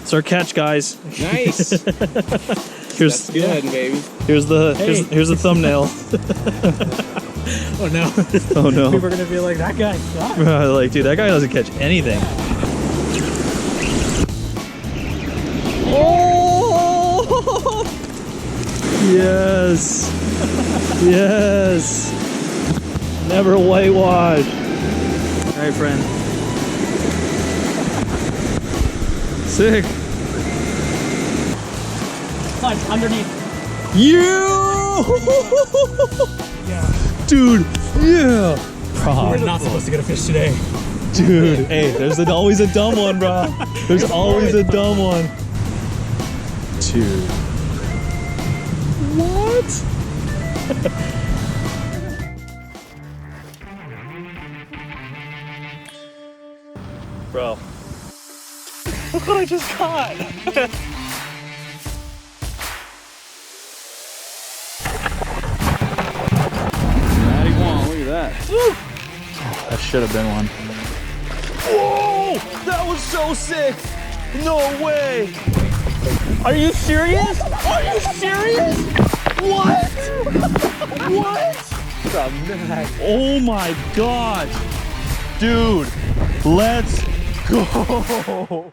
It's our catch, guys. Nice. Here's That's good, baby. here's the thumbnail. Oh no. Oh no. People are gonna be like, that guy sucks. Like, dude, that guy doesn't catch anything. Oh! Yes. Yes. Never whitewash. All right, friend. Sick. Punch underneath. Yeah. Dude. Yeah. We're not supposed to get a fish today. Dude, hey, there's always a dumb one, bro. There's always a dumb one. Dude. What? Bro. Look what I just caught. Matty one, look at that. Woo. That should have been one. Whoa! That was so sick! No way! Are you serious? Are you serious? What? What? Oh my god! Dude, let's go!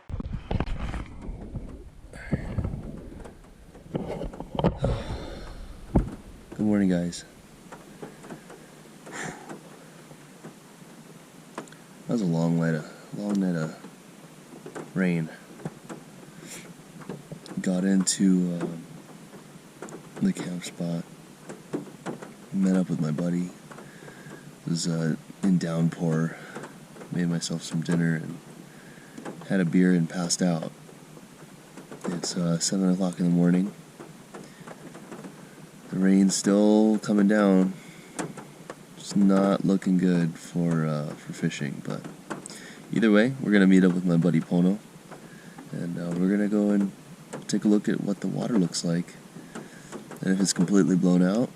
Good morning, guys. That was a long night of rain. Got into the camp spot. Met up with my buddy. It was in downpour. Made myself some dinner and had a beer and passed out. It's 7 o'clock in the morning. The rain's still coming down. It's not looking good for fishing, but either way, we're gonna meet up with my buddy Pono, and we're gonna go and take a look at what the water looks like. And if it's completely blown out,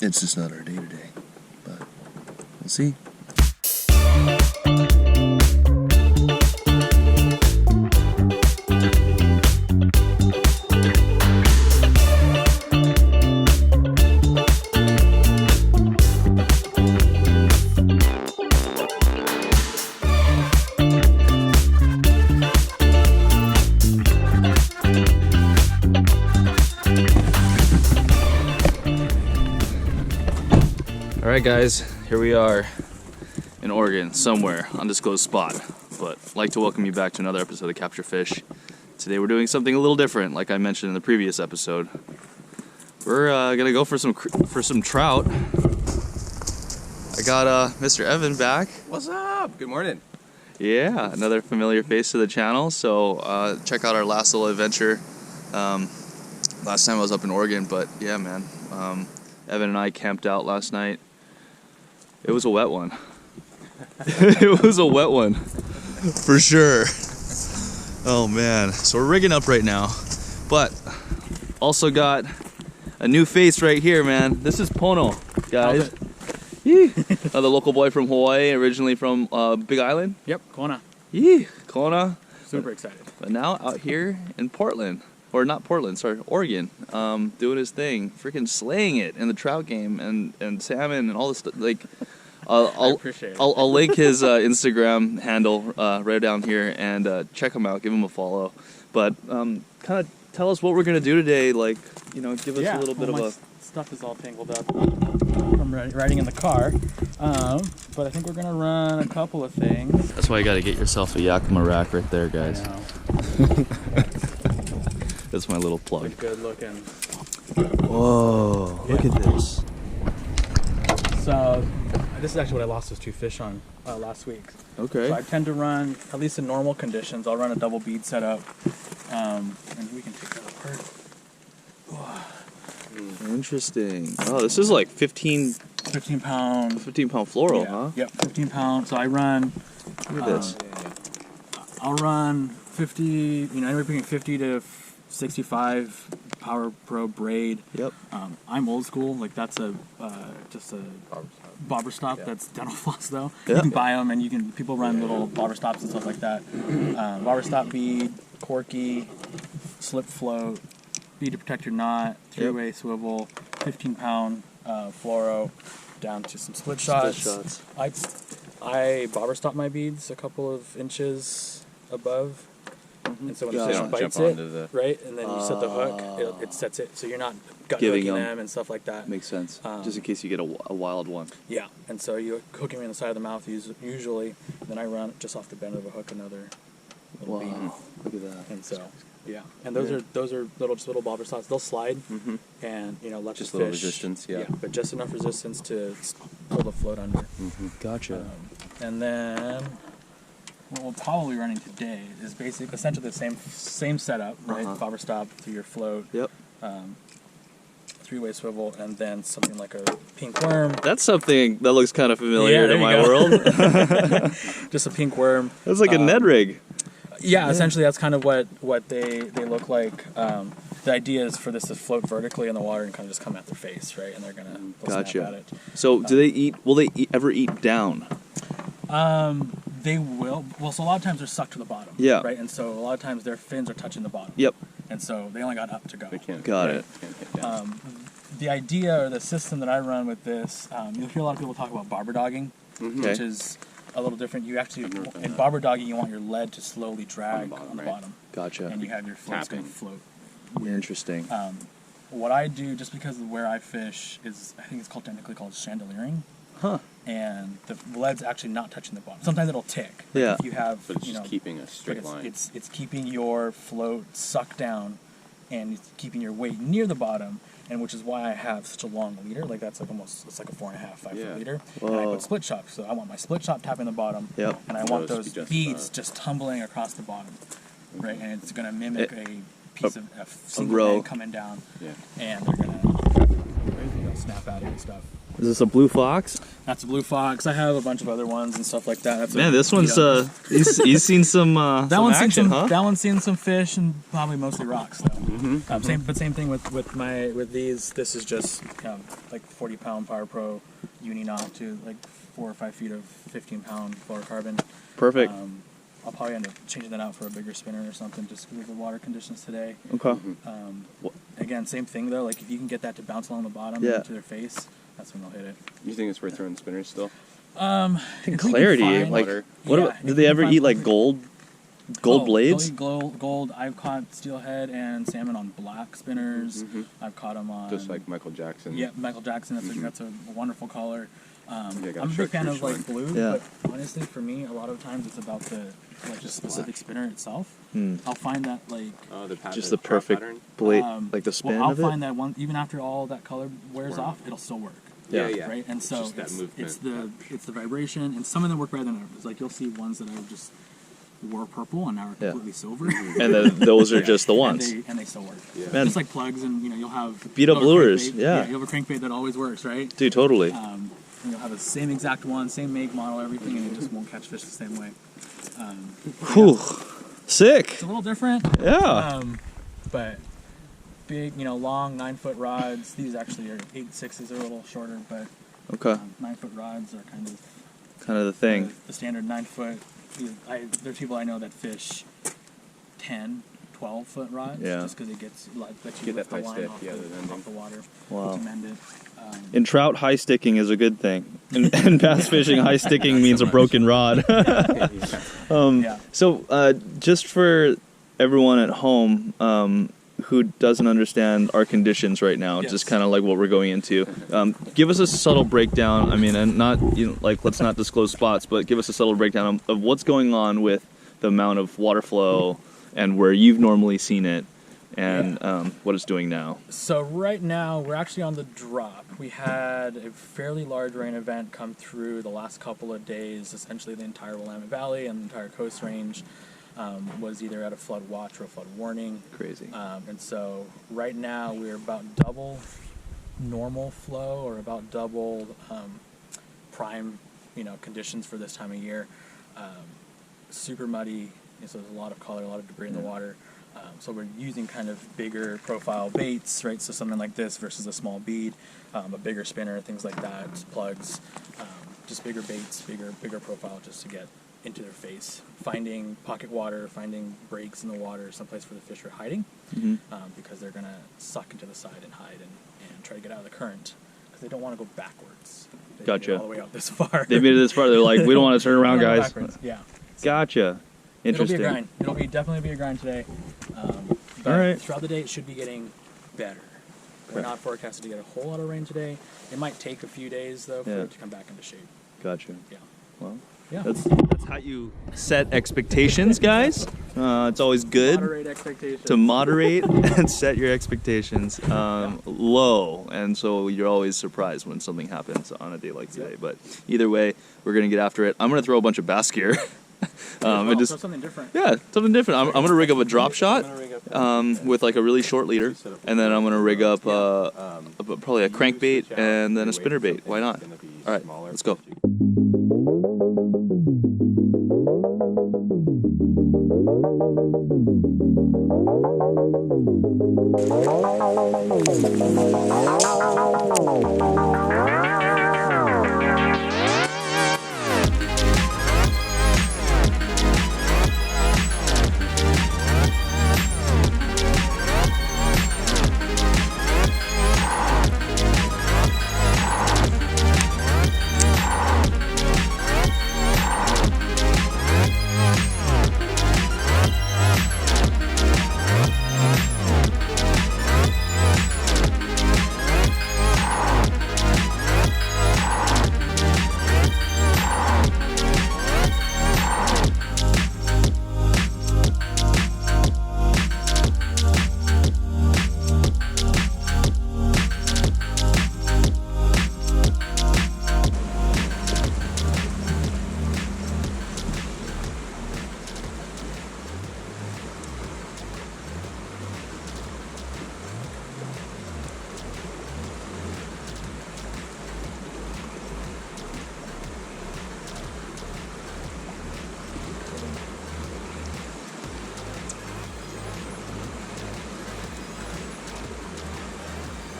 it's just not our day today. But we'll see. Alright guys, here we are in Oregon, somewhere, undisclosed spot. But I'd like to welcome you back to another episode of Capturefish. Today we're doing something a little different, like I mentioned in the previous episode. We're gonna go for some trout. I got Mr. Evan back. What's up? Good morning. Yeah, another familiar face to the channel. So check out our last little adventure. Last time I was up in Oregon, but yeah, man. Evan and I camped out last night. It was a wet one. It was a wet one, for sure. Oh man, so we're rigging up right now, but also got a new face right here, man. This is Pono, guys. The local boy from Hawaii, originally from Big Island. Yep, Kona. Kona. Super excited. But now out here in Portland, or not Portland, sorry, Oregon, doing his thing, freaking slaying it in the trout game and salmon and all this stuff. Like, I appreciate it. I'll link his Instagram handle right down here and check him out, give him a follow. But kind of tell us what we're gonna do today. Like, you know, give us a little bit of a. Stuff is all tangled up. I'm riding in the car, but I think we're gonna run a couple of things. That's why you gotta get yourself a Yakima rack right there, guys. That's my little plug. Good looking. Whoa! Look at this. So this is actually what I lost those 2 fish on last week. Okay. So I tend to run, at least in normal conditions, I'll run a double bead setup, and we can take that apart. Interesting. Oh, this is like 15 pound. 15 pound floral, Yeah. huh? Yep, 15 pounds. So I run. Look at this. I'll run 50. You know, anywhere between 50 to 65 Power Pro braid. Yep. I'm old school. Like that's just a bobber stop. That's dental floss though. Yeah. You can buy them, and people run little bobber stops and stuff like that. Bobber stop bead, corky, slip float, bead to protect your knot, 3-way swivel, 15-pound fluoro, down to some split shots. I bobber stop my beads a couple of inches above. And so when the fish bites it, right, and then you set the hook, it sets it, so you're not gut hooking them and stuff like that. Makes sense. Just in case you get a wild one. Yeah, and so you hook him in the side of the mouth usually, and then I run just off the bend of a hook another little bead. Look at that. And so, yeah, and those are little bobber stops. They'll slide, and let Just the a little fish, resistance, yeah. but just enough resistance to pull the float under. Gotcha. And then what we'll probably be running today is essentially the same setup, right? Bobber stop through your float. Yep. 3-way swivel, and then something like a pink worm. That's something that looks kind of familiar in my world. Just a pink worm. That's like a Ned rig. Yeah, essentially that's kind of what they look like. The idea is for this to float vertically in the water and kind of just come at their face, right? And they're gonna snap at it. So do they eat? Will they ever eat down? They will. Well, so a lot of times they're sucked to the bottom. Yeah. Right, and so a lot of times their fins are touching the bottom. Yep. And so they only got up to go. They can't. Got it. Can't get down. The idea or the system that I run with this, you'll hear a lot of people talk about bobber dogging, which is a little different. You actually, in bobber dogging, you want your lead to slowly drag on the bottom. Gotcha. And you have your floats going to float. Interesting. What I do, just because of where I fish, is I think it's technically called chandeliering. Huh. And the lead's actually not touching the bottom. Sometimes it'll tick. Yeah. If you have, But it's just keeping a straight line. It's keeping your float sucked down, and it's keeping your weight near the bottom, and which is why I have such a long leader. Like that's like it's like a 4.5, 5 foot leader. Whoa. And I put split shot, so I want my split shot tapping the bottom. Yep. And I want Those those beads just tumbling across the bottom, right? And it's gonna mimic a piece of a single row egg coming down. Yeah. And they're gonna snap at it and stuff. Is this a blue fox? That's a blue fox. I have a bunch of other ones and stuff like that. Man, this one's he's seen some action, huh? That one's seen some fish and probably mostly rocks though. Same thing with these. This is just like 40-pound Power Pro uni knot to like 4 or 5 feet of 15-pound fluorocarbon. Perfect. I'll probably end up changing that out for a bigger spinner or something just because of the water conditions today. Okay. Again, same thing though. Like if you can get that to bounce along the bottom into their face, that's when they'll hit it. You think it's worth throwing the spinners still? Clarity. Like, what about? Did they ever eat like gold blades? Gold. I've caught steelhead and salmon on black spinners. I've caught them on Just like Michael Jackson. Yeah, Michael Jackson. That's a wonderful color. I'm a I'm big fan of like blue, Yeah. but honestly, for me, a lot of times it's about the just specific spinner itself. I'll find that like Just the perfect blade, like the spin I'll of it. find that one even after all that color wears off, it'll still work. Yeah. Right, and so Just that movement. it's the vibration, and some of them work better than others. Like you'll see ones that are just were purple and now are completely silver. And then those are just the ones. And they still work. Yeah. Man. Just like plugs, and you'll have Beat up lures. Yeah. you'll have a crankbait that always works, right? Dude, totally. And you'll have the same exact one, same make, model, everything, and it just won't catch fish the same way. Whew. Sick. It's a little different. Yeah. But big, long 9-foot rods. These actually are 8.6s. They're a little shorter, but Okay. 9-foot rods are kind of The thing. the standard 9-foot. There's people I know that fish 10, 12-foot rods. Yeah. Just because it gets lets you Get lift that the high line stick, off, the off the water. Wow. To mend it. In trout, high sticking is a good thing. In bass fishing, high sticking means a broken rod. So, just for everyone at home who doesn't understand our conditions right now, just kind of like what we're going into, give us a subtle breakdown. I mean, and not let's not disclose spots, but give us a subtle breakdown of what's going on with the amount of water flow and where you've normally seen it. And what it's doing now. So right now, we're actually on the drop. We had a fairly large rain event come through the last couple of days. Essentially, the entire Willamette Valley and the entire Coast Range was either at a flood watch or a flood warning. Crazy. And so right now, we're about double normal flow or about double prime, conditions for this time of year. Super muddy. So there's a lot of color, a lot of debris in the water. So we're using kind of bigger profile baits, right? So something like this versus a small bead, a bigger spinner, things like that, plugs, just bigger baits, bigger profile, just to get into their face. Finding pocket water, finding breaks in the water, someplace where the fish are hiding, because they're gonna suck into the side and hide and try to get out of the current, because they don't want to go backwards. They Gotcha. All the way out this far. They made it this far. They're like, we don't want to turn around, They don't wanna go guys. backwards. Yeah. Gotcha. Interesting. It'll be a grind. It'll definitely be a grind today. But All right. throughout the day, it should be getting better. We're not forecasted to get a whole lot of rain today. It might take a few days, though, for it to come back into shape. Gotcha. Yeah. Well, Yeah. that's how you set expectations, guys. It's always good Moderate expectations. to moderate and set your expectations low, and so you're always surprised when something happens on a day like today. But either way, we're gonna get after it. I'm gonna throw a bunch of bass gear. and just so something different. yeah, something different. I'm gonna rig up a drop shot with like a really short leader, and then I'm gonna rig up probably a crankbait and then a spinnerbait. Why not? All right, let's go.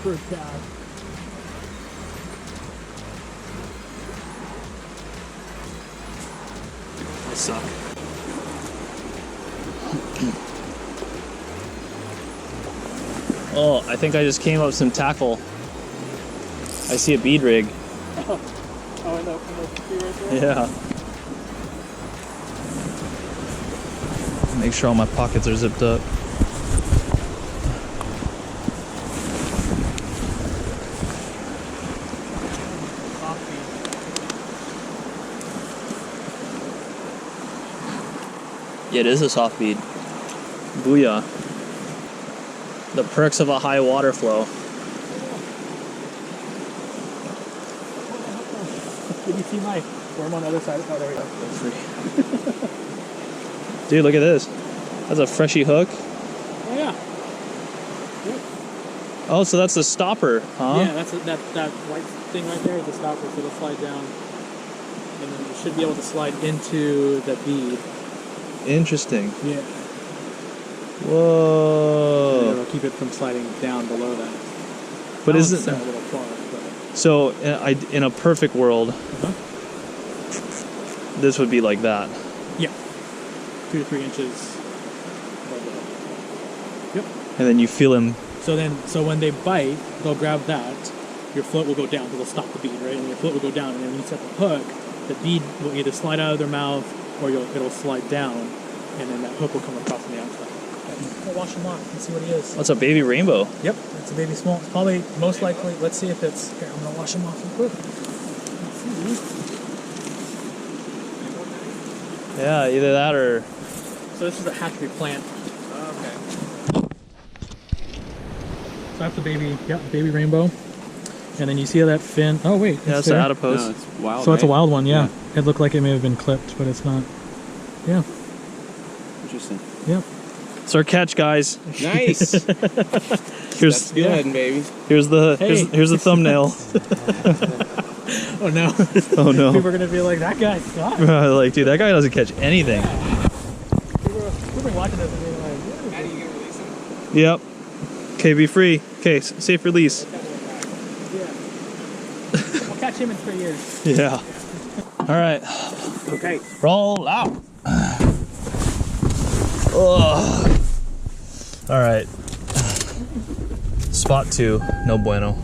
First cast. I suck. Oh, I think I just came up with some tackle. I see a bead rig. Oh, in the tree right there? Yeah. Make sure all my pockets are zipped up. Yeah, it is a soft bead. Booyah. The perks of a high water flow. Did you see my worm on the other side? Oh, there we go. Dude, look at this. That's a freshy hook. Oh, yeah. Yep. Oh, so that's the stopper, huh? Yeah, that's that white thing right there is the stopper, so it'll slide down. And then you should be able to slide into the bead. Interesting. Yeah. Whoa. It'll keep it from sliding down below that. But That isn't one's a little far, but... so in a perfect world, this would be like that. Yeah. 2 to 3 inches above the hook. Yep. And then you feel him. So when they bite, they'll grab that. Your float will go down, so they'll stop the bead, right? And your float will go down, and then when you set the hook, the bead will either slide out of their mouth or it'll slide down, and then that hook will come across on the outside. We'll wash him off and see what he is. What's a baby rainbow? Yep, it's a baby small. It's probably most likely. Let's see if it's. Here, I'm gonna wash him off real quick. Yeah, either that or. So this is a hatchery plant. Okay. So that's the baby. Yep, baby rainbow. And then you see that fin. Oh wait, Yeah, it's that's an there. adipose. No, it's wild. So it's a right? wild one. Yeah. It looked like it may have been clipped, but it's not. Yeah. Interesting. Yep. It's our catch, guys. Nice. Here's Steelhead, baby. here's the Hey. here's the thumbnail. Oh no. Oh no. People are gonna be like, that guy sucks. Like, dude, that guy doesn't catch anything. People We've been watching this and being like, Matty, you gonna release him? Yep. Okay, be free. Okay, safe release. yeah. We'll catch him in 3 years. Yeah. All right. Okay. Roll out. Ugh. All right. Spot 2, no bueno.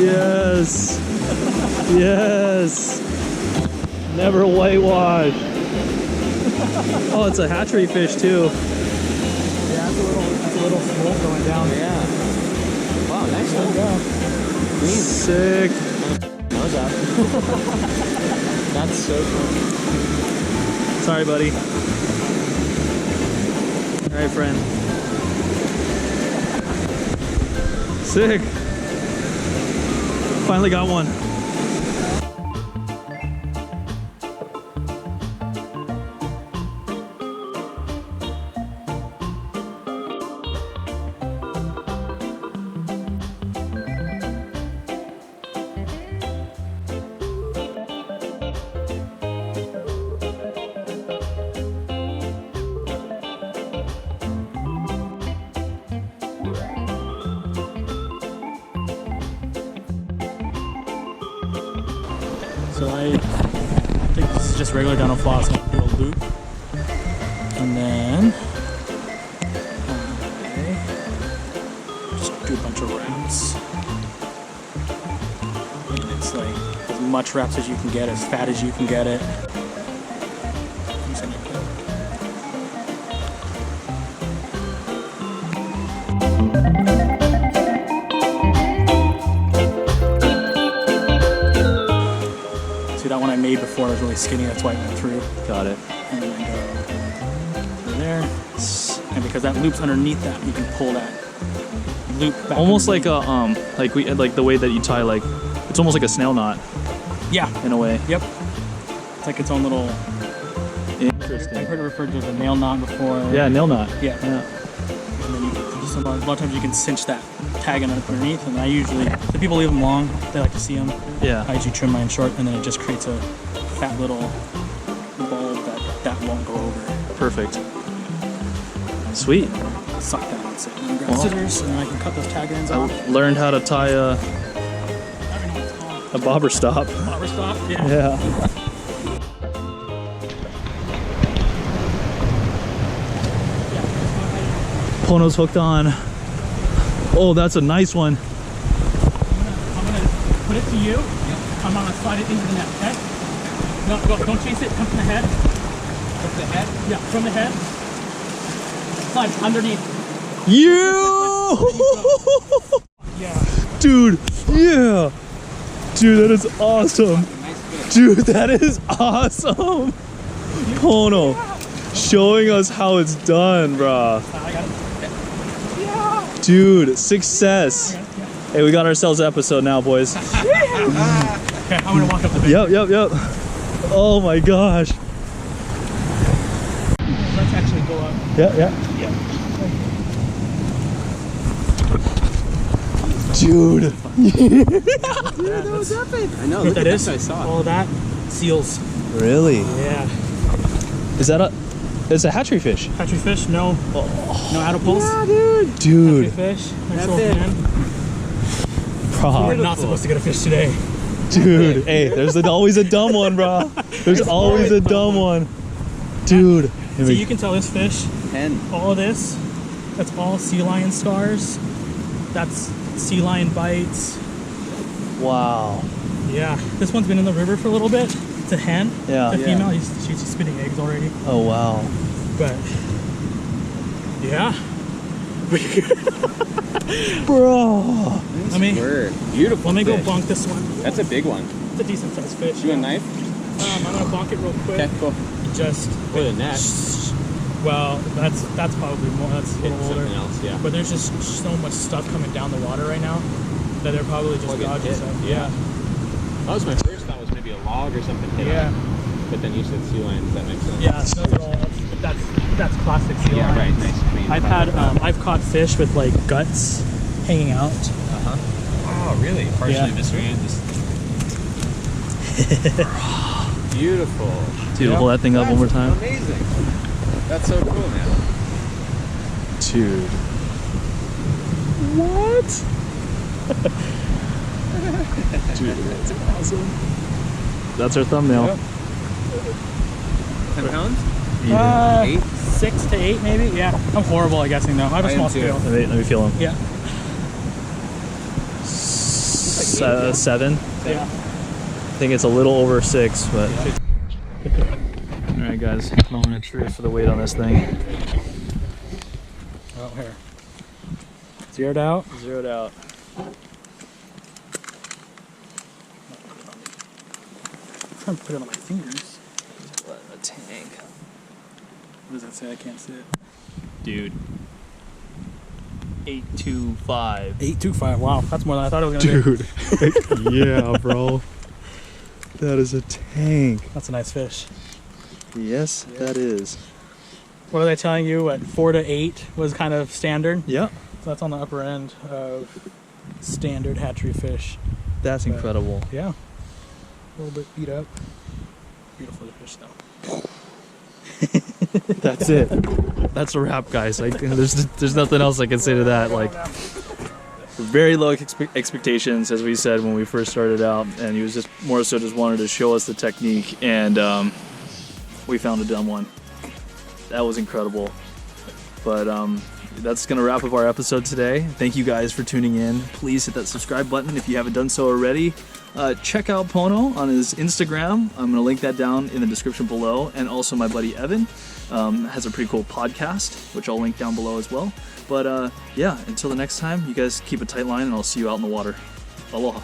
Yes. Yes. Never whitewash. Oh, it's a hatchery fish too. Yeah, that's a little smoke going down. Yeah. Wow, nice one. Sick. Nose up. That's so cool. Sorry, buddy. All right, friend. Sick. Finally got one. So I think this is just regular dental floss, and do a loop, and then just do a bunch of wraps. And it's like as much wraps as you can get, as fat as you can get it. I'm just gonna See, that one I made before was really skinny, that's why it went through. Got it. And then go through there. And because that loop's underneath that, you can pull that loop back. Almost like underneath. a like the way that you tie, like it's almost like a snail knot Yeah. in a way. Yep. It's like its own little. Interesting. I've heard it referred to as a nail knot before. Yeah, nail knot. Yeah. Yeah. And then you can, a lot of times you can cinch that tag underneath, and I usually, the people leave them long, they like to see them. Yeah. I usually trim mine short, and then it just creates a fat little bulb that won't go over. Perfect. Sweet. Suck that and sit. And grab scissors, and then I can cut those tag ends off. I learned how to tie I don't know what it's called. a bobber stop. Bobber stop? Yeah. Yeah. Pono's hooked on. Oh, that's a nice one. I'm gonna put it to you. I'm gonna slide it into the net, okay? No, don't chase it. Come from the head. From the head? Yeah, from the head. Slide underneath. You! Yeah. Dude, yeah. Dude, that is awesome. Nice fish. Dude, that is awesome. Pono, showing us how it's done, bruh. I got it. Dude, success. Hey, we got ourselves an episode now, boys. Okay, I'm gonna walk up the bit. Yep. Oh my gosh. Let's actually go up. Yeah. Dude. Dude, that was epic. I know, What look that at is? this, I saw it. All that seals. Really? Yeah. Is that it's a hatchery fish? Hatchery fish, no adiples. Yeah, dude. Dude. Hatchery fish. Nice That's little it. pan. We're Bro. not supposed to get a fish today. Dude, hey, there's always a dumb one, bro. There's always a dumb one. Dude. So you can tell this fish, 10. all of this, that's all sea lion scars. That's sea lion bites. Wow. Yeah. This one's been in the river for a little bit. It's a hen. Yeah. It's a female. She's spitting eggs already. Oh, wow. But yeah. Bro. Let me Beautiful let me go fish. bonk this one. That's a big one. It's a decent sized fish. You a knife? I'm gonna bonk it real quick. Okay, cool. Just With a net. Well, that's probably more. That's a little older. Something else, yeah. But there's just so much stuff coming down the water right now that they're probably just Getting dodging hit. stuff. Yeah. That was my first thought, was maybe a log or something hit Yeah. on. But then you said sea lions, that makes sense. Yeah, those are all, that's classic sea Yeah, right. lions. Nice. Clean. I've caught fish with like guts hanging out. Oh, really? Partially Yeah. eviscerated. Beautiful. Dude, hold that thing up one more time. Amazing. That's so cool, man. Dude. What? Dude, that's awesome. That's our thumbnail. Yep. 10 pounds? 8? 6 to 8 maybe? Yeah. I'm horrible at guessing though. I have a I am small too. scale. Let me feel him. Yeah. 7. Yeah. I think it's a little over 6, but. All right, guys. Throwing a tree for the weight on this thing. Oh, here. Zeroed out. Zeroed out. I'm trying to put it on my fingers. What a tank. What does that say? I can't see it. Dude. 825. 825. Wow, that's more than I thought it was gonna be. Dude. Yeah, bro. That is a tank. That's a nice fish. Yes, that is. What are they telling you? What 4 to 8 was kind of standard? Yeah. So that's on the upper end of standard hatchery fish. That's But- incredible. Yeah. A little bit beat up. Beautiful fish though. That's it. That's a wrap, guys. Like, there's nothing else I can say to that. Like, very low expectations, as we said when we first started out, and he was just more so just wanted to show us the technique, and we found a dumb one. That was incredible. But that's gonna wrap up our episode today. Thank you guys for tuning in. Please hit that subscribe button if you haven't done so already. Check out Pono on his Instagram. I'm gonna link that down in the description below, and also my buddy Evan has a pretty cool podcast, which I'll link down below as well. But yeah, until the next time, you guys keep a tight line, and I'll see you out in the water. Aloha.